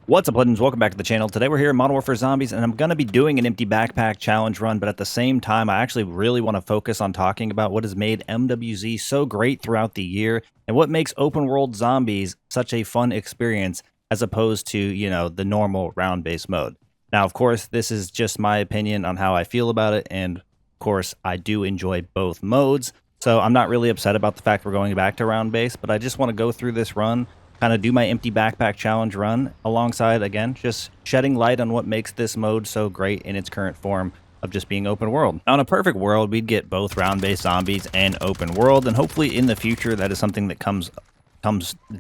What's up, Legends? Welcome back to the channel. Today we're here in Modern Warfare Zombies, and I'm going to be doing an empty backpack challenge run, but at the same time, I actually really want to focus on talking about what has made MWZ so great throughout the year, and what makes open world zombies such a fun experience as opposed to, the normal round-based mode. Now, of course, this is just my opinion on how I feel about it, and of course, I do enjoy both modes, so I'm not really upset about the fact we're going back to round-based, but I just want to go through this run, kind of do my empty backpack challenge run alongside, again, just shedding light on what makes this mode so great in its current form of just being open world. Now, in a perfect world, we'd get both round-based zombies and open world, and hopefully in the future that is something that comes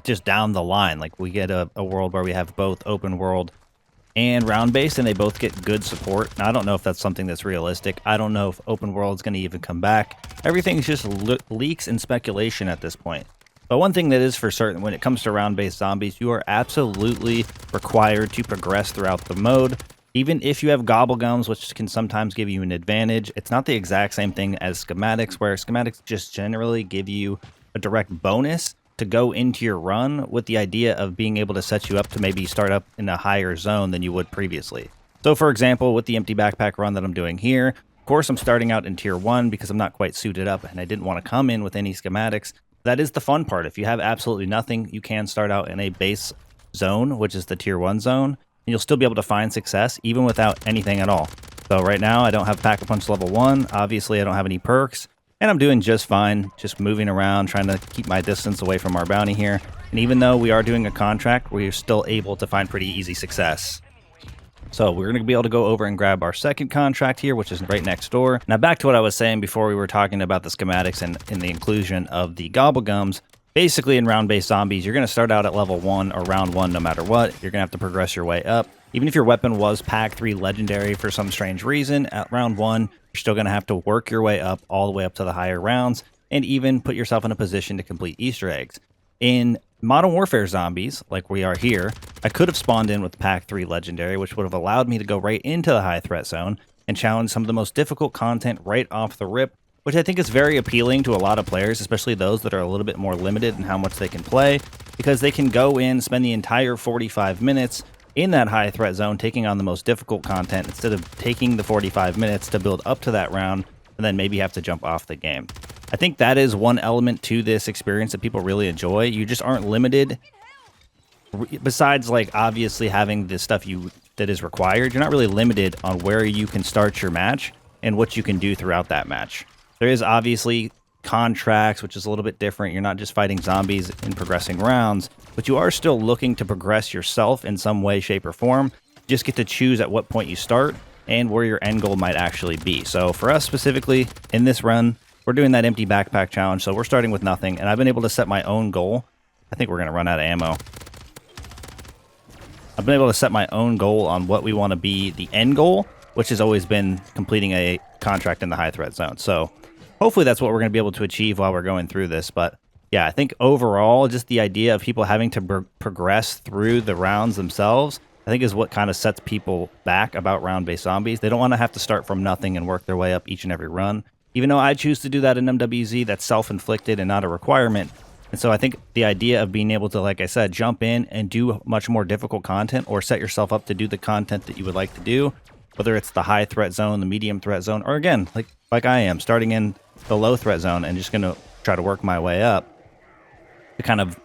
just down the line. Like, we get a world where we have both open world and round-based, and they both get good support. Now, I don't know if that's something that's realistic. I don't know if open world is going to even come back. Everything's just leaks and speculation at this point. But one thing that is for certain, when it comes to round-based zombies, you are absolutely required to progress throughout the mode. Even if you have gobblegums, which can sometimes give you an advantage, it's not the exact same thing as schematics, where schematics just generally give you a direct bonus to go into your run with the idea of being able to set you up to maybe start up in a higher zone than you would previously. So for example, with the empty backpack run that I'm doing here, of course I'm starting out in tier 1 because I'm not quite suited up and I didn't want to come in with any schematics. That is the fun part. If you have absolutely nothing, you can start out in a base zone, which is the tier 1 zone, and you'll still be able to find success even without anything at all. So right now, I don't have Pack-a-Punch level 1. Obviously, I don't have any perks, and I'm doing just fine, just moving around, trying to keep my distance away from our bounty here. And even though we are doing a contract, we're still able to find pretty easy success. So we're going to be able to go over and grab our second contract here, which is right next door. Now back to what I was saying before we were talking about the schematics and the inclusion of the gobblegums. Basically in round-based zombies, you're going to start out at level 1 or round 1 no matter what. You're going to have to progress your way up. Even if your weapon was Pack 3 Legendary for some strange reason, at round 1, you're still going to have to work your way up all the way up to the higher rounds and even put yourself in a position to complete Easter eggs. In Modern Warfare Zombies, like we are here, I could have spawned in with Pack 3 Legendary, which would have allowed me to go right into the high threat zone and challenge some of the most difficult content right off the rip, which I think is very appealing to a lot of players, especially those that are a little bit more limited in how much they can play, because they can go in, spend the entire 45 minutes in that high threat zone taking on the most difficult content instead of taking the 45 minutes to build up to that round and then maybe have to jump off the game. I think that is one element to this experience that people really enjoy. You just aren't limited. Besides, like, obviously having the stuff that is required, you're not really limited on where you can start your match and what you can do throughout that match. There is obviously contracts, which is a little bit different. You're not just fighting zombies in progressing rounds, but you are still looking to progress yourself in some way, shape, or form. You just get to choose at what point you start and where your end goal might actually be. So for us specifically, in this run, we're doing that empty backpack challenge, so we're starting with nothing, and I've been able to set my own goal. I think we're going to run out of ammo. I've been able to set my own goal on what we want to be the end goal, which has always been completing a contract in the high threat zone. So hopefully that's what we're going to be able to achieve while we're going through this. But yeah, I think overall, just the idea of people having to progress through the rounds themselves, I think is what kind of sets people back about round-based zombies. They don't want to have to start from nothing and work their way up each and every run. Even though I choose to do that in MWZ, that's self-inflicted and not a requirement. And so I think the idea of being able to, like I said, jump in and do much more difficult content or set yourself up to do the content that you would like to do, whether it's the high threat zone, the medium threat zone, or again, like I am, starting in the low threat zone and just going to try to work my way up to kind of,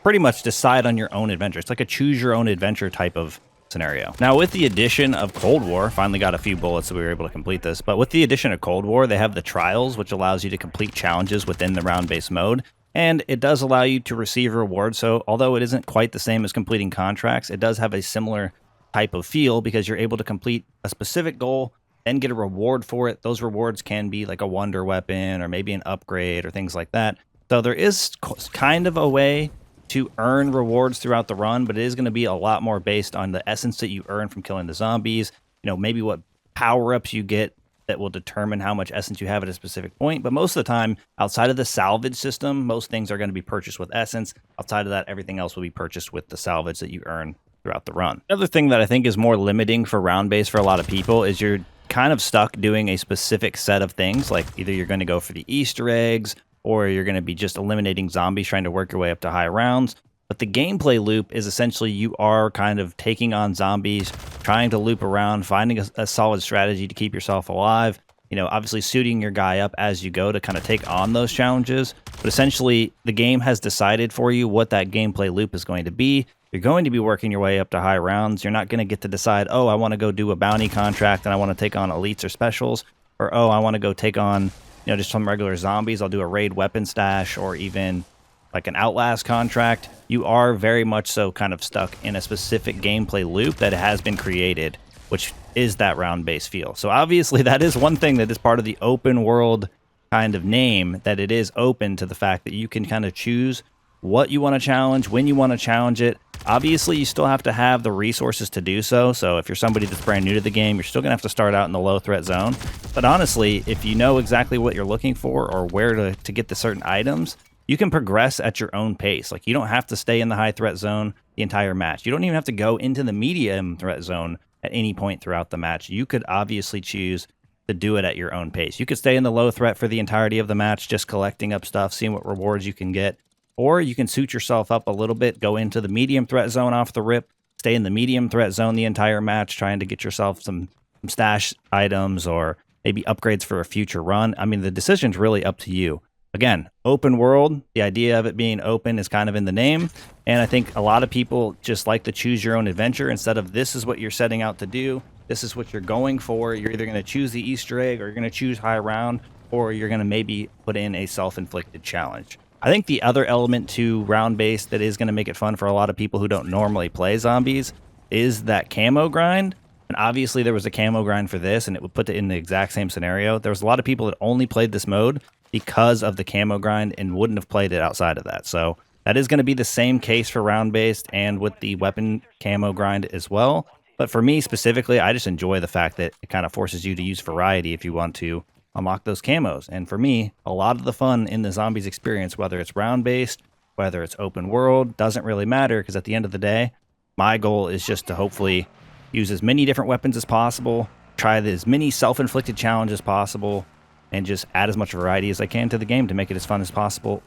pretty much decide on your own adventure. It's like a choose your own adventure type of scenario. Now, with the addition of Cold War, finally got a few bullets so we were able to complete this, but with the addition of Cold War, they have the trials, which allows you to complete challenges within the round-based mode, and it does allow you to receive rewards. So although it isn't quite the same as completing contracts, it does have a similar type of feel because you're able to complete a specific goal and get a reward for it. Those rewards can be like a wonder weapon or maybe an upgrade or things like that. So there is kind of a way to earn rewards throughout the run, but it is going to be a lot more based on the essence that you earn from killing the zombies, maybe what power-ups you get that will determine how much essence you have at a specific point. But most of the time, outside of the salvage system, most things are going to be purchased with essence. Outside of that, everything else will be purchased with the salvage that you earn throughout the run. Another thing that I think is more limiting for round-based for a lot of people is you're kind of stuck doing a specific set of things, like either you're going to go for the Easter eggs, or you're going to be just eliminating zombies trying to work your way up to high rounds, But the gameplay loop is essentially you are kind of taking on zombies, trying to loop around, finding a solid strategy to keep yourself alive. You know, obviously suiting your guy up as you go to kind of take on those challenges. But essentially, the game has decided for you what that gameplay loop is going to be. You're going to be working your way up to high rounds. You're not going to get to decide, oh, I want to go do a bounty contract and I want to take on elites or specials. Or, oh, I want to go take on, you know, just some regular zombies. I'll do a raid weapon stash or even like an Outlast contract. You are very much so kind of stuck in a specific gameplay loop that has been created, which is that round-based feel. So obviously that is one thing that is part of the open world kind of name, that it is open to the fact that you can kind of choose what you want to challenge, when you want to challenge it. Obviously, you still have to have the resources to do so. So if you're somebody that's brand new to the game, you're still going to have to start out in the low threat zone. But honestly, if you know exactly what you're looking for or where to get the certain items, you can progress at your own pace. Like, you don't have to stay in the high threat zone the entire match. You don't even have to go into the medium threat zone at any point throughout the match. You could obviously choose to do it at your own pace. You could stay in the low threat for the entirety of the match, just collecting up stuff, seeing what rewards you can get. Or you can suit yourself up a little bit, go into the medium threat zone off the rip, stay in the medium threat zone the entire match, trying to get yourself some stash items or maybe upgrades for a future run. I mean, the decision's really up to you. Again, open world, the idea of it being open is kind of in the name. And I think a lot of people just like to choose your own adventure instead of this is what you're setting out to do. This is what you're going for. You're either going to choose the Easter egg or you're going to choose high round, or you're going to maybe put in a self-inflicted challenge. I think the other element to round-based that is going to make it fun for a lot of people who don't normally play zombies is that camo grind. And obviously there was a camo grind for this, and it would put it in the exact same scenario. There was a lot of people that only played this mode because of the camo grind and wouldn't have played it outside of that. So that is going to be the same case for round-based and with the weapon camo grind as well. But for me specifically, I just enjoy the fact that it kind of forces you to use variety if you want to unlock those camos. And for me, a lot of the fun in the zombies experience, whether it's round-based, whether it's open world, doesn't really matter, because at the end of the day, my goal is just to hopefully use as many different weapons as possible, try as many self-inflicted challenges as possible, and just add as much variety as I can to the game to make it as fun as possible,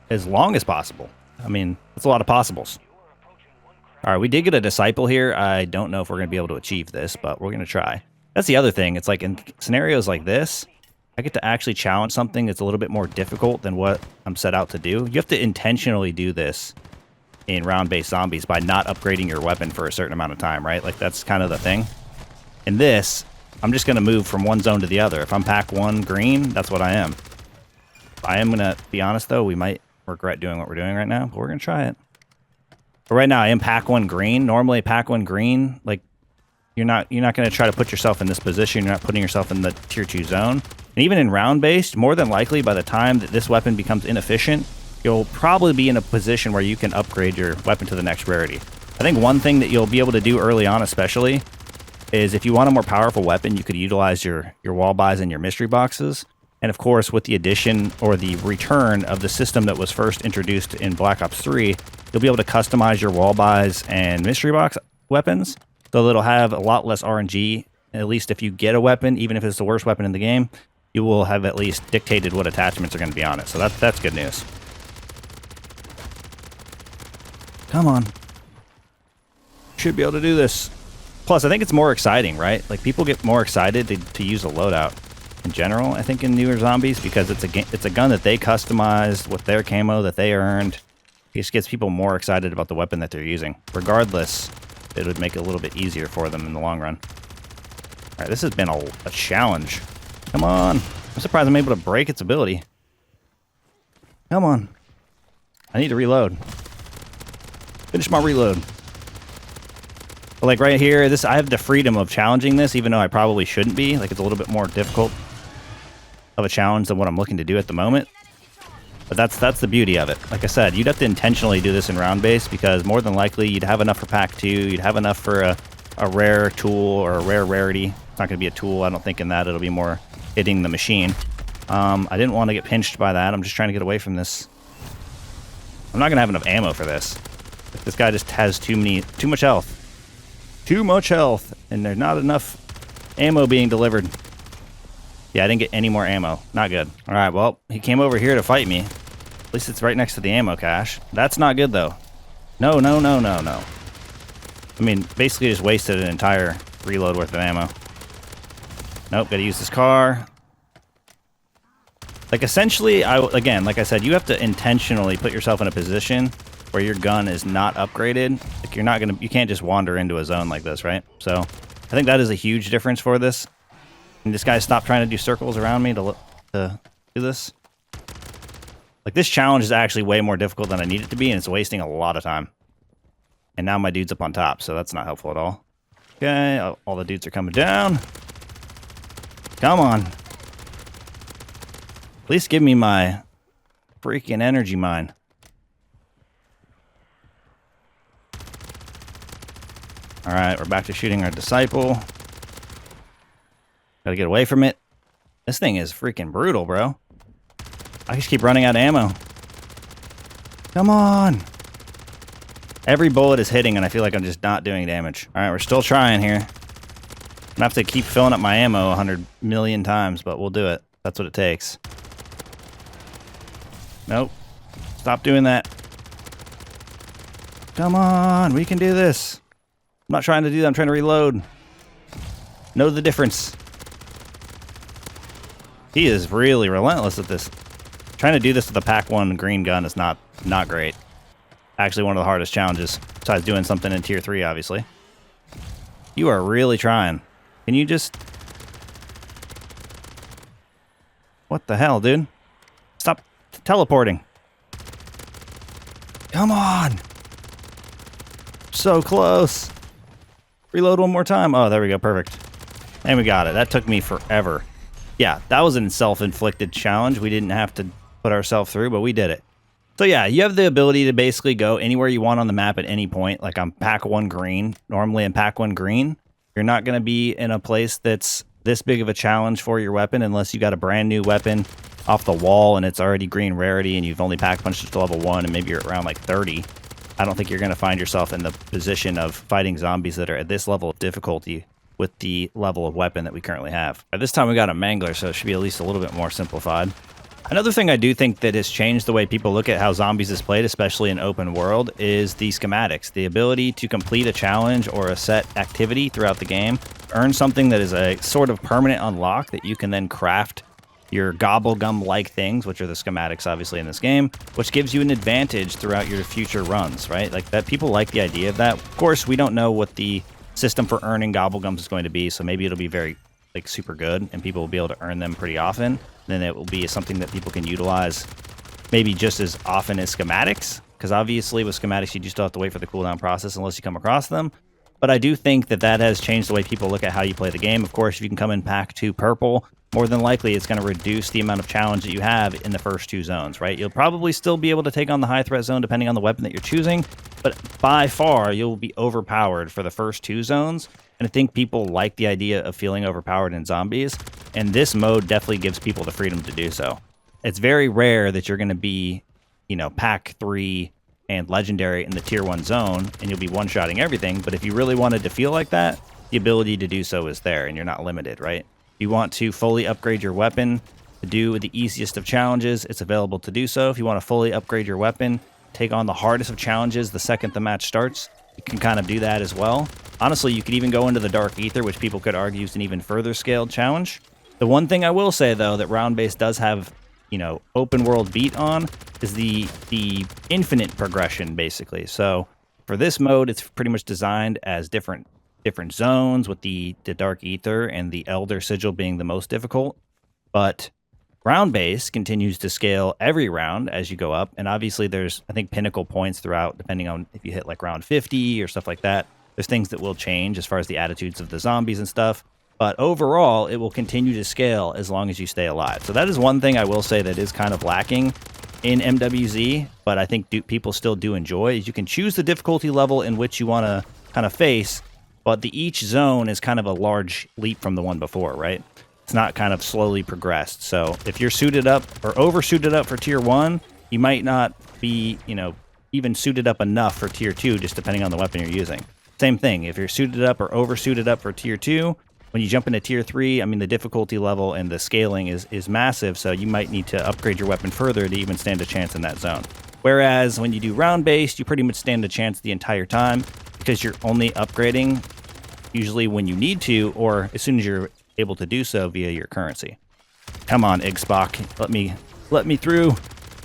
as long as possible. I mean, that's a lot of possibles. All right, we did get a disciple here. I don't know if we're going to be able to achieve this, but we're going to try. That's the other thing. It's like in scenarios like this, I get to actually challenge something that's a little bit more difficult than what I'm set out to do. You have to intentionally do this in round-based zombies by not upgrading your weapon for a certain amount of time, right? Like, that's kind of the thing. In this, I'm just going to move from one zone to the other. If I'm pack 1 green, that's what I am. I am going to be honest, though, we might regret doing what we're doing right now, but we're going to try it. But right now, I am pack 1 green. Normally, pack 1 green, like, you're not going to try to put yourself in this position. You're not putting yourself in the tier 2 zone. And even in round-based, more than likely, by the time that this weapon becomes inefficient, you'll probably be in a position where you can upgrade your weapon to the next rarity. I think one thing that you'll be able to do early on especially is if you want a more powerful weapon, you could utilize your wall buys and your mystery boxes. And of course, with the addition or the return of the system that was first introduced in Black Ops 3, you'll be able to customize your wall buys and mystery box weapons, so it'll have a lot less RNG. At least if you get a weapon, even if it's the worst weapon in the game, you will have at least dictated what attachments are going to be on it. So that's good news. Come on. Should be able to do this. Plus, I think it's more exciting, right? Like, people get more excited to use a loadout in general, I think, in newer zombies, because it's a gun that they customized with their camo that they earned. It just gets people more excited about the weapon that they're using. Regardless, it would make it a little bit easier for them in the long run. All right, this has been a challenge. Come on. I'm surprised I'm able to break its ability. Come on. I need to reload. Finish my reload. But like right here, I have the freedom of challenging this, even though I probably shouldn't be. Like, it's a little bit more difficult of a challenge than what I'm looking to do at the moment. But that's the beauty of it. Like I said, you'd have to intentionally do this in round base, because more than likely you'd have enough for pack 2, you'd have enough for a rare tool or a rare rarity. It's not going to be a tool, I don't think, in that. It'll be more hitting the machine. I didn't want to get pinched by that. I'm just trying to get away from this. I'm not going to have enough ammo for this. This guy just has too much health. Too much health, and there's not enough ammo being delivered. Yeah, I didn't get any more ammo. Not good. All right, well, he came over here to fight me. At least it's right next to the ammo cache. That's not good, though. No, no, no, no, no. I mean, basically just wasted an entire reload worth of ammo. Nope, gotta use this car. Like, essentially, again, like I said, you have to intentionally put yourself in a position where your gun is not upgraded. Like, you can't just wander into a zone like this, right? So, I think that is a huge difference for this. And this guy stopped trying to do circles around me to do this. Like, this challenge is actually way more difficult than I need it to be, and it's wasting a lot of time. And now my dude's up on top, so that's not helpful at all. Okay, all the dudes are coming down. Come on. At least give me my freaking energy mine. Alright, we're back to shooting our disciple. Gotta get away from it. This thing is freaking brutal, bro. I just keep running out of ammo. Come on. Every bullet is hitting, and I feel like I'm just not doing damage. Alright, we're still trying here. I'm gonna have to keep filling up my ammo 100 million times, but we'll do it. That's what it takes. Nope. Stop doing that. Come on, we can do this. I'm not trying to do that, I'm trying to reload. Know the difference. He is really relentless at this. Trying to do this with a Pack 1 green gun is not great. Actually one of the hardest challenges, besides doing something in Tier 3, obviously. You are really trying. Can you just... What the hell, dude? Stop teleporting. Come on! So close! Reload one more time. Oh, there we go. Perfect. And we got it. That took me forever. Yeah, that was a self-inflicted challenge. We didn't have to put ourselves through, but we did it. So yeah, you have the ability to basically go anywhere you want on the map at any point. Like I'm Pack 1 green. Normally in Pack 1 green, you're not going to be in a place that's this big of a challenge for your weapon unless you got a brand new weapon off the wall and it's already green rarity and you've only pack punched it to level 1 and maybe you're around like 30. I don't think you're going to find yourself in the position of fighting zombies that are at this level of difficulty with the level of weapon that we currently have. At this time we got a mangler, so it should be at least a little bit more simplified. Another thing I do think that has changed the way people look at how zombies is played, especially in open world, is the schematics. The ability to complete a challenge or a set activity throughout the game, earn something that is a sort of permanent unlock that you can then craft your gobblegum-like things, which are the schematics obviously in this game, which gives you an advantage throughout your future runs, right? Like that, people like the idea of that. Of course, we don't know what the system for earning gobblegums is going to be, so maybe it'll be very like super good and people will be able to earn them pretty often. Then it will be something that people can utilize maybe just as often as schematics, because obviously with schematics you do still have to wait for the cooldown process unless you come across them. But I do think that that has changed the way people look at how you play the game. Of course, if you can come in Pack 2 purple, more than likely it's going to reduce the amount of challenge that you have in the first two zones, right? You'll probably still be able to take on the high threat zone depending on the weapon that you're choosing, but by far you'll be overpowered for the first two zones. And I think people like the idea of feeling overpowered in zombies, and this mode definitely gives people the freedom to do so. It's very rare that you're going to be, you know, Pack 3 and Legendary in the Tier 1 zone, and you'll be one-shotting everything, but if you really wanted to feel like that, the ability to do so is there, and you're not limited, right? If you want to fully upgrade your weapon to do the easiest of challenges, it's available to do so. If you want to fully upgrade your weapon, take on the hardest of challenges the second the match starts, you can kind of do that as well. Honestly, you could even go into the Dark Ether, which people could argue is an even further scaled challenge. The one thing I will say, though, that round-based does have, you know, open world beat on is the infinite progression, basically. So for this mode, it's pretty much designed as different zones, with the Dark Ether and the Elder Sigil being the most difficult. But round-based continues to scale every round as you go up, and obviously there's, I think, pinnacle points throughout, depending on if you hit like round 50 or stuff like that. There's things that will change as far as the attitudes of the zombies and stuff. But overall, it will continue to scale as long as you stay alive. So that is one thing I will say that is kind of lacking in MWZ, but I think people still do enjoy, is you can choose the difficulty level in which you want to kind of face, but each zone is kind of a large leap from the one before, right? It's not kind of slowly progressed. So if you're suited up or over-suited up for Tier 1, you might not be, you know, even suited up enough for Tier 2, just depending on the weapon you're using. Same thing, if you're suited up or over-suited up for Tier 2, when you jump into Tier 3, I mean, the difficulty level and the scaling is massive, so you might need to upgrade your weapon further to even stand a chance in that zone. Whereas when you do round-based, you pretty much stand a chance the entire time because you're only upgrading usually when you need to or as soon as you're able to do so via your currency. Come on, Iggsbach. Let me through.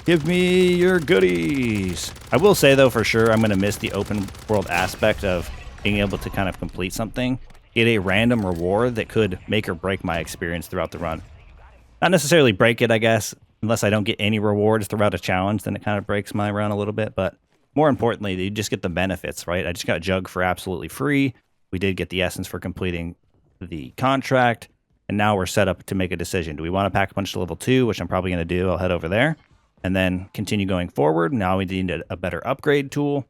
Give me your goodies. I will say, though, for sure, I'm going to miss the open world aspect of being able to kind of complete something, get a random reward that could make or break my experience throughout the run. Not necessarily break it, I guess, unless I don't get any rewards throughout a challenge, then it kind of breaks my run a little bit. But more importantly, you just get the benefits, right? I just got Jug for absolutely free. We did get the essence for completing the contract. And now we're set up to make a decision. Do we want to pack a punch to level 2, which I'm probably going to do. I'll head over there and then continue going forward. Now we need a better upgrade tool.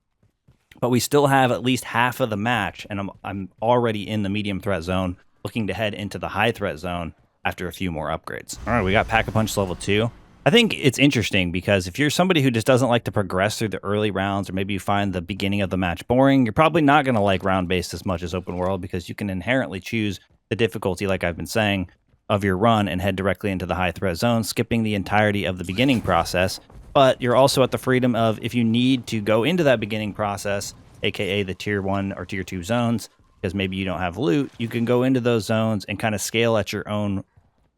But we still have at least half of the match, and I'm already in the medium threat zone, looking to head into the high threat zone after a few more upgrades. All right, we got pack a punch level 2. I think it's interesting because if you're somebody who just doesn't like to progress through the early rounds, or maybe you find the beginning of the match boring, you're probably not going to like round-based as much as open world because you can inherently choose the difficulty, like I've been saying, of your run and head directly into the high threat zone, skipping the entirety of the beginning process. But you're also at the freedom of, if you need to go into that beginning process, aka the tier 1 or tier 2 zones, because maybe you don't have loot, you can go into those zones and kind of scale at your own,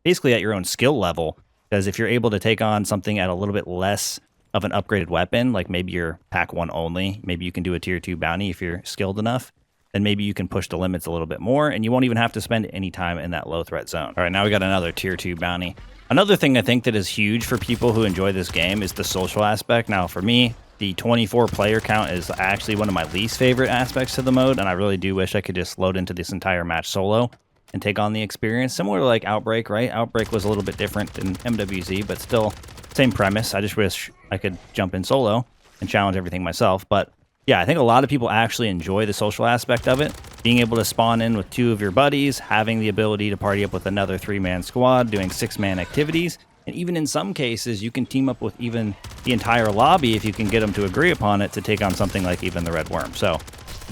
basically at your own skill level. Because if you're able to take on something at a little bit less of an upgraded weapon, like maybe you're pack 1 only, maybe you can do a tier 2 bounty if you're skilled enough, then maybe you can push the limits a little bit more, and you won't even have to spend any time in that low threat zone. All right, now we got another tier 2 bounty. Another thing I think that is huge for people who enjoy this game is the social aspect. Now, for me, the 24 player count is actually one of my least favorite aspects to the mode, and I really do wish I could just load into this entire match solo and take on the experience. Similar to like Outbreak, right? Outbreak was a little bit different than MWZ, but still same premise. I just wish I could jump in solo and challenge everything myself, but yeah, I think a lot of people actually enjoy the social aspect of it. Being able to spawn in with 2 of your buddies, having the ability to party up with another 3-man squad, doing 6-man activities, and even in some cases, you can team up with even the entire lobby if you can get them to agree upon it to take on something like even the Red Worm. So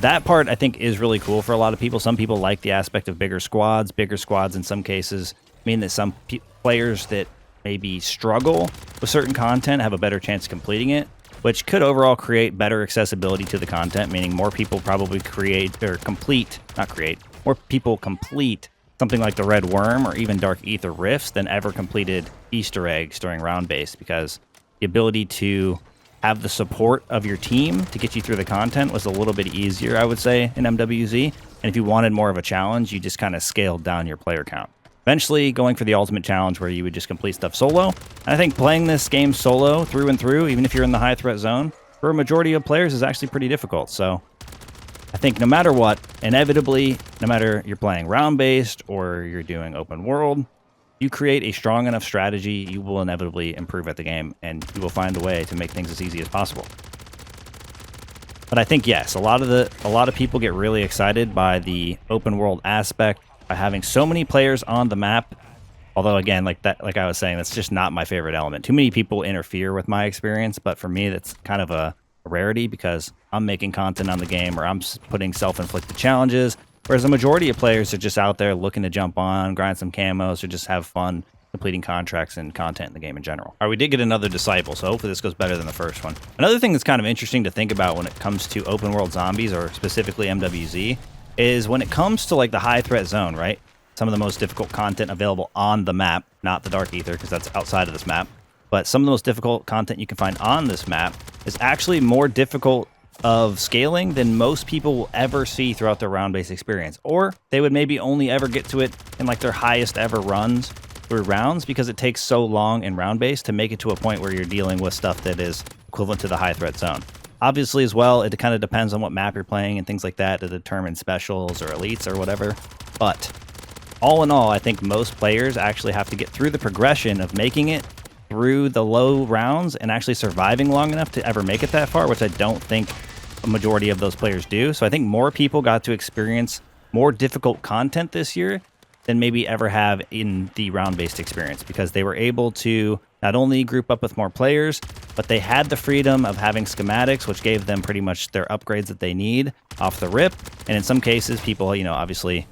that part, I think, is really cool for a lot of people. Some people like the aspect of bigger squads. Bigger squads, in some cases, mean that some players that maybe struggle with certain content have a better chance of completing it, which could overall create better accessibility to the content, meaning more people probably more people complete something like the Red Worm or even Dark Aether Rifts than ever completed Easter eggs during round-based, because the ability to have the support of your team to get you through the content was a little bit easier, I would say, in MWZ. And if you wanted more of a challenge, you just kind of scaled down your player count. Eventually going for the ultimate challenge where you would just complete stuff solo. And I think playing this game solo through and through, even if you're in the high threat zone, for a majority of players is actually pretty difficult. So I think no matter what, inevitably, no matter you're playing round-based or you're doing open world, you create a strong enough strategy, you will inevitably improve at the game, and you will find a way to make things as easy as possible. But I think, yes, a lot of people get really excited by the open world aspect, by having so many players on the map. Although, again, like I was saying, that's just not my favorite element. Too many people interfere with my experience, but for me, that's kind of a rarity because I'm making content on the game or I'm putting self-inflicted challenges, whereas the majority of players are just out there looking to jump on, grind some camos, or just have fun completing contracts and content in the game in general. All right, we did get another Disciple, so hopefully this goes better than the first one. Another thing that's kind of interesting to think about when it comes to open world zombies, or specifically MWZ, is when it comes to like the high threat zone, right? Some of the most difficult content available on the map, not the Dark Aether, because that's outside of this map, but some of the most difficult content you can find on this map is actually more difficult of scaling than most people will ever see throughout their round-based experience. Or they would maybe only ever get to it in like their highest ever runs through rounds, because it takes so long in round-based to make it to a point where you're dealing with stuff that is equivalent to the high threat zone. Obviously, as well, it kind of depends on what map you're playing and things like that to determine specials or elites or whatever. But all in all, I think most players actually have to get through the progression of making it through the low rounds and actually surviving long enough to ever make it that far, which I don't think a majority of those players do. So I think more people got to experience more difficult content this year than maybe ever have in the round-based experience, because they were able to not only group up with more players, but they had the freedom of having schematics, which gave them pretty much their upgrades that they need off the rip. And in some cases, people, obviously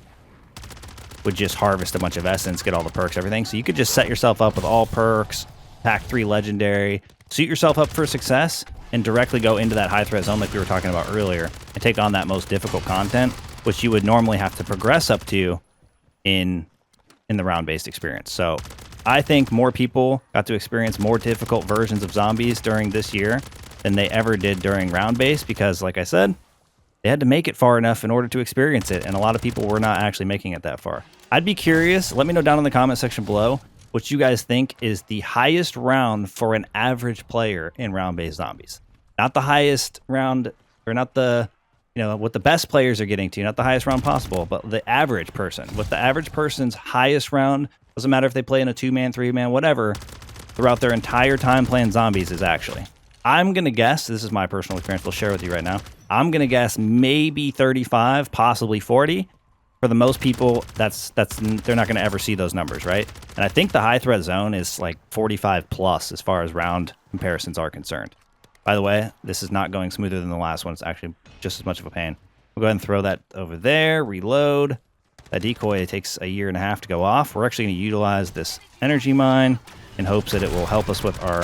would just harvest a bunch of essence, get all the perks, everything. So you could just set yourself up with all perks, pack 3 legendary, suit yourself up for success, and directly go into that high threat zone like we were talking about earlier and take on that most difficult content, which you would normally have to progress up to in the round-based experience. So I think more people got to experience more difficult versions of zombies during this year than they ever did during round-based because, like I said, they had to make it far enough in order to experience it, and a lot of people were not actually making it that far. I'd be curious, let me know down in the comment section below what you guys think is the highest round for an average player in round-based zombies. Not the highest round, or not the, you know, what the best players are getting to, not the highest round possible, but the average person. What the average person's highest round, doesn't matter if they play in a 2-man, 3-man, whatever, throughout their entire time playing zombies is actually. I'm going to guess, this is my personal experience, we'll share with you right now. I'm going to guess maybe 35, possibly 40. For the most people, that's they're not going to ever see those numbers, right? And I think the high threat zone is like 45 plus as far as round comparisons are concerned. By the way, this is not going smoother than the last one. It's actually just as much of a pain. We'll go ahead and throw that over there, reload. That decoy takes a year and a half to go off. We're actually going to utilize this energy mine in hopes that it will help us with our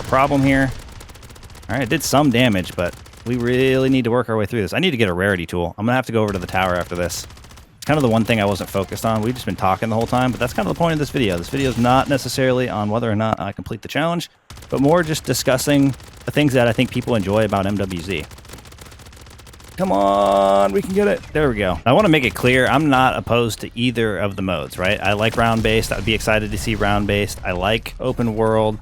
problem here. All right, it did some damage, but we really need to work our way through this. I need to get a rarity tool. I'm going to have to go over to the tower after this. It's kind of the one thing I wasn't focused on. We've just been talking the whole time, but that's kind of the point of this video. This video is not necessarily on whether or not I complete the challenge, but more just discussing the things that I think people enjoy about MWZ. Come on, we can get it. There we go. I want to make it clear, I'm not opposed to either of the modes, right? I like round-based. I'd be excited to see round-based. I like open world.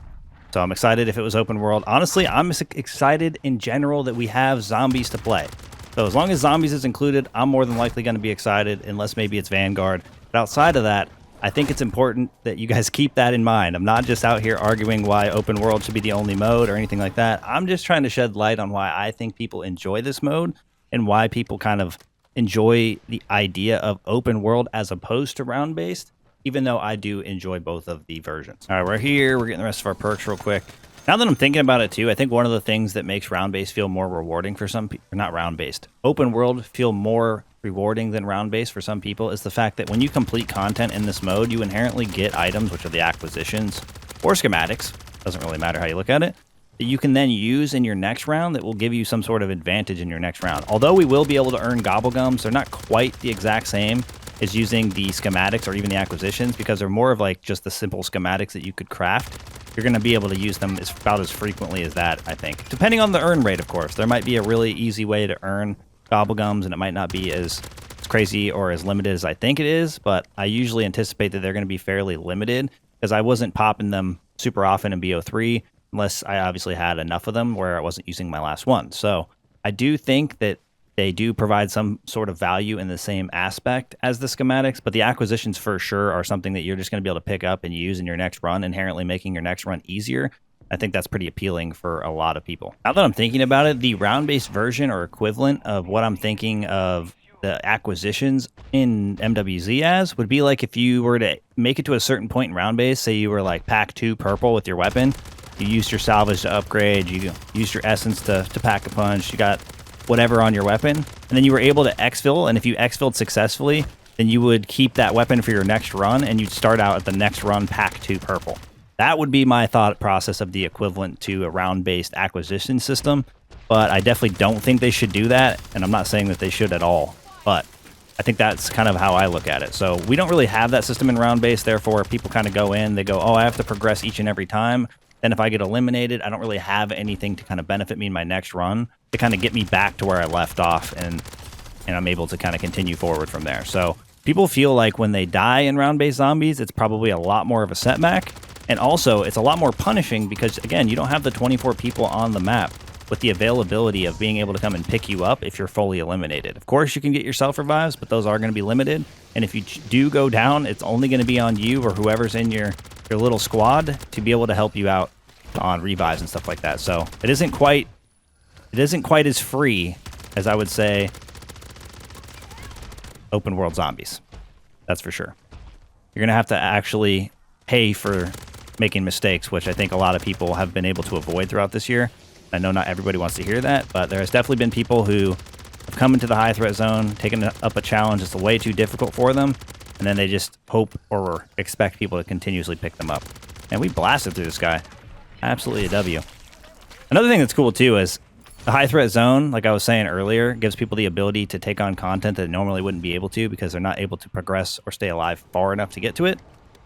So I'm excited if it was open world. Honestly, I'm excited in general that we have zombies to play. So as long as zombies is included, I'm more than likely going to be excited, unless maybe it's Vanguard. But outside of that, I think it's important that you guys keep that in mind. I'm not just out here arguing why open world should be the only mode or anything like that. I'm just trying to shed light on why I think people enjoy this mode and why people kind of enjoy the idea of open world as opposed to round-based, even though I do enjoy both of the versions. All right, we're here. We're getting the rest of our perks real quick. Now that I'm thinking about it too, I think one of the things that makes round-based feel more rewarding for some people, not round-based, open world feel more rewarding than round-based for some people is the fact that when you complete content in this mode, you inherently get items, which are the acquisitions or schematics, doesn't really matter how you look at it, that you can then use in your next round that will give you some sort of advantage in your next round. Although we will be able to earn gobblegums, they're not quite the exact same as using the schematics or even the acquisitions because they're more of like just the simple schematics that you could craft. You're going to be able to use them about as frequently as that, I think. Depending on the earn rate, of course. There might be a really easy way to earn gobblegums and it might not be as crazy or as limited as I think it is, but I usually anticipate that they're going to be fairly limited because I wasn't popping them super often in BO3 unless I obviously had enough of them where I wasn't using my last one. So I do think that they do provide some sort of value in the same aspect as the schematics, but the acquisitions for sure are something that you're just going to be able to pick up and use in your next run, inherently making your next run easier. I think that's pretty appealing for a lot of people. Now that I'm thinking about it, the round-based version or equivalent of what I'm thinking of the acquisitions in MWZ as would be like if you were to make it to a certain point in round-based, say you were like pack 2 purple with your weapon, you used your salvage to upgrade, you used your essence to pack a punch, you got whatever on your weapon, and then you were able to exfil, and if you exfilled successfully, then you would keep that weapon for your next run, and you'd start out at the next run pack 2 purple. That would be my thought process of the equivalent to a round-based acquisition system, but I definitely don't think they should do that, and I'm not saying that they should at all, but I think that's kind of how I look at it. So we don't really have that system in round-based, therefore people kind of go in, they go, oh, I have to progress each and every time. Then if I get eliminated, I don't really have anything to kind of benefit me in my next run to kind of get me back to where I left off, and I'm able to kind of continue forward from there. So people feel like when they die in round-based zombies, it's probably a lot more of a setback. And also, it's a lot more punishing because, again, you don't have the 24 people on the map with the availability of being able to come and pick you up if you're fully eliminated. Of course, you can get your self-revives, but those are going to be limited. And if you do go down, it's only going to be on you or whoever's in your little squad to be able to help you out on revives and stuff like that. So it isn't quite as free as I would say open world zombies. That's for sure. You're going to have to actually pay for making mistakes, which I think a lot of people have been able to avoid throughout this year. I know not everybody wants to hear that, but there has definitely been people who have come into the high threat zone, taken up a challenge that's way too difficult for them, and then they just hope or expect people to continuously pick them up. And we blasted through this guy. Absolutely a W. Another thing that's cool too is the high threat zone, like I was saying earlier, gives people the ability to take on content that normally wouldn't be able to because they're not able to progress or stay alive far enough to get to it.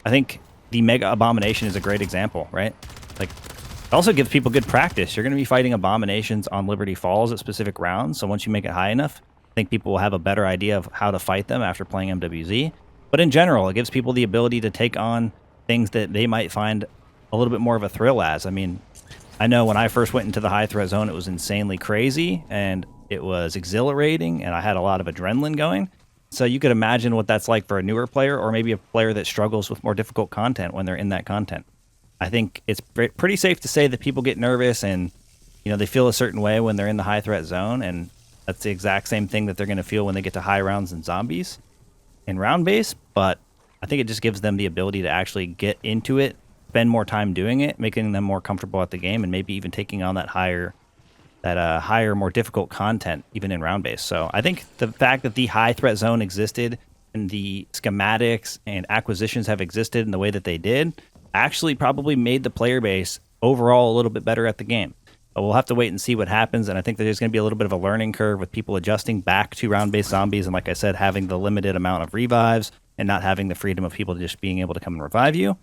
I think the Mega Abomination is a great example, right? Like, it also gives people good practice. You're going to be fighting Abominations on Liberty Falls at specific rounds, so once you make it high enough, I think people will have a better idea of how to fight them after playing MWZ. But in general, it gives people the ability to take on things that they might find a little bit more of a thrill as. I mean, I know when I first went into the high threat zone, it was insanely crazy and it was exhilarating and I had a lot of adrenaline going. So you could imagine what that's like for a newer player or maybe a player that struggles with more difficult content when they're in that content. I think it's pretty safe to say that people get nervous and, you know, they feel a certain way when they're in the high threat zone, and that's the exact same thing that they're going to feel when they get to high rounds and zombies in round base. But I think it just gives them the ability to actually get into it, spend more time doing it, making them more comfortable at the game, and maybe even taking on that higher, more difficult content even in round base. So I think the fact that the high threat zone existed and the schematics and acquisitions have existed in the way that they did actually probably made the player base overall a little bit better at the game. But we'll have to wait and see what happens, and I think there's going to be a little bit of a learning curve with people adjusting back to round-based zombies, and like I said, having the limited amount of revives and not having the freedom of people just being able to come and revive you,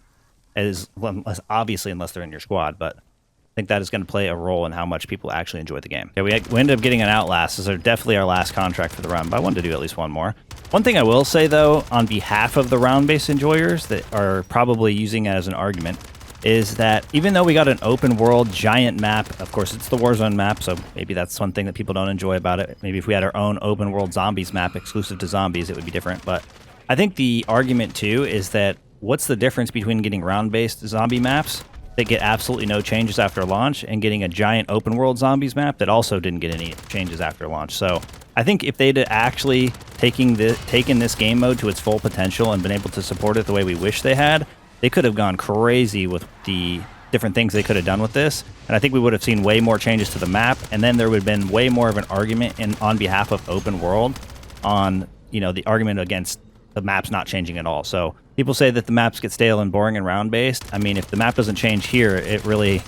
obviously unless they're in your squad, but I think that is going to play a role in how much people actually enjoy the game. Okay, we ended up getting an Outlast. This is definitely our last contract for the run, but I wanted to do at least one more. One thing I will say, though, on behalf of the round-based enjoyers that are probably using it as an argument, is that even though we got an open world giant map, of course it's the Warzone map, so maybe that's one thing that people don't enjoy about it. Maybe if we had our own open world zombies map exclusive to zombies, it would be different. But I think the argument, too, is that what's the difference between getting round-based zombie maps that get absolutely no changes after launch and getting a giant open world zombies map that also didn't get any changes after launch? So I think if they'd actually taken this game mode to its full potential and been able to support it the way we wish they had, they could have gone crazy with the different things they could have done with this. And I think we would have seen way more changes to the map, and then there would have been way more of an argument on behalf of open world on, you know, the argument against the maps not changing at all. So people say that the maps get stale and boring and round-based. I mean, if the map doesn't change here, it really,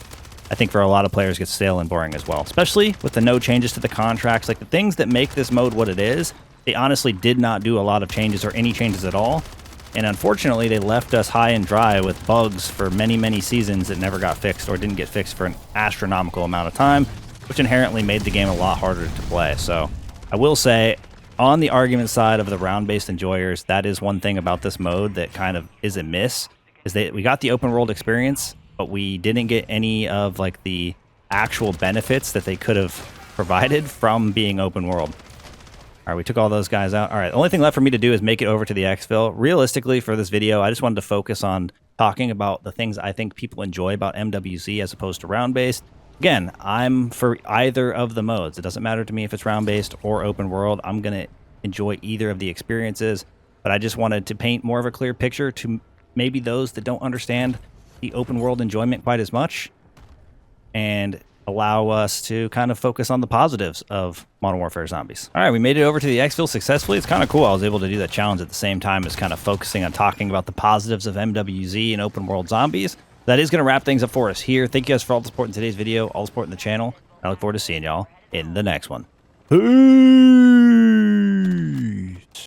I think for a lot of players, gets stale and boring as well, especially with the no changes to the contracts. Like, the things that make this mode what it is, they honestly did not do a lot of changes or any changes at all. And unfortunately, they left us high and dry with bugs for many, many seasons that never got fixed or didn't get fixed for an astronomical amount of time, which inherently made the game a lot harder to play. So I will say, on the argument side of the round-based enjoyers, that is one thing about this mode that kind of is a miss, is that we got the open world experience, but we didn't get any of like the actual benefits that they could have provided from being open world. All right, we took all those guys out. All right, the only thing left for me to do is make it over to the exfil. Realistically, for this video, I just wanted to focus on talking about the things I think people enjoy about MWZ as opposed to round-based. Again, I'm for either of the modes. It doesn't matter to me if it's round-based or open world. I'm going to enjoy either of the experiences, but I just wanted to paint more of a clear picture to maybe those that don't understand the open world enjoyment quite as much, and allow us to kind of focus on the positives of Modern Warfare Zombies. All right, we made it over to the exfil successfully. It's kind of cool. I was able to do that challenge at the same time as kind of focusing on talking about the positives of MWZ and open world zombies. That is going to wrap things up for us here. Thank you guys for all the support in today's video, all the support in the channel. I look forward to seeing y'all in the next one. Peace!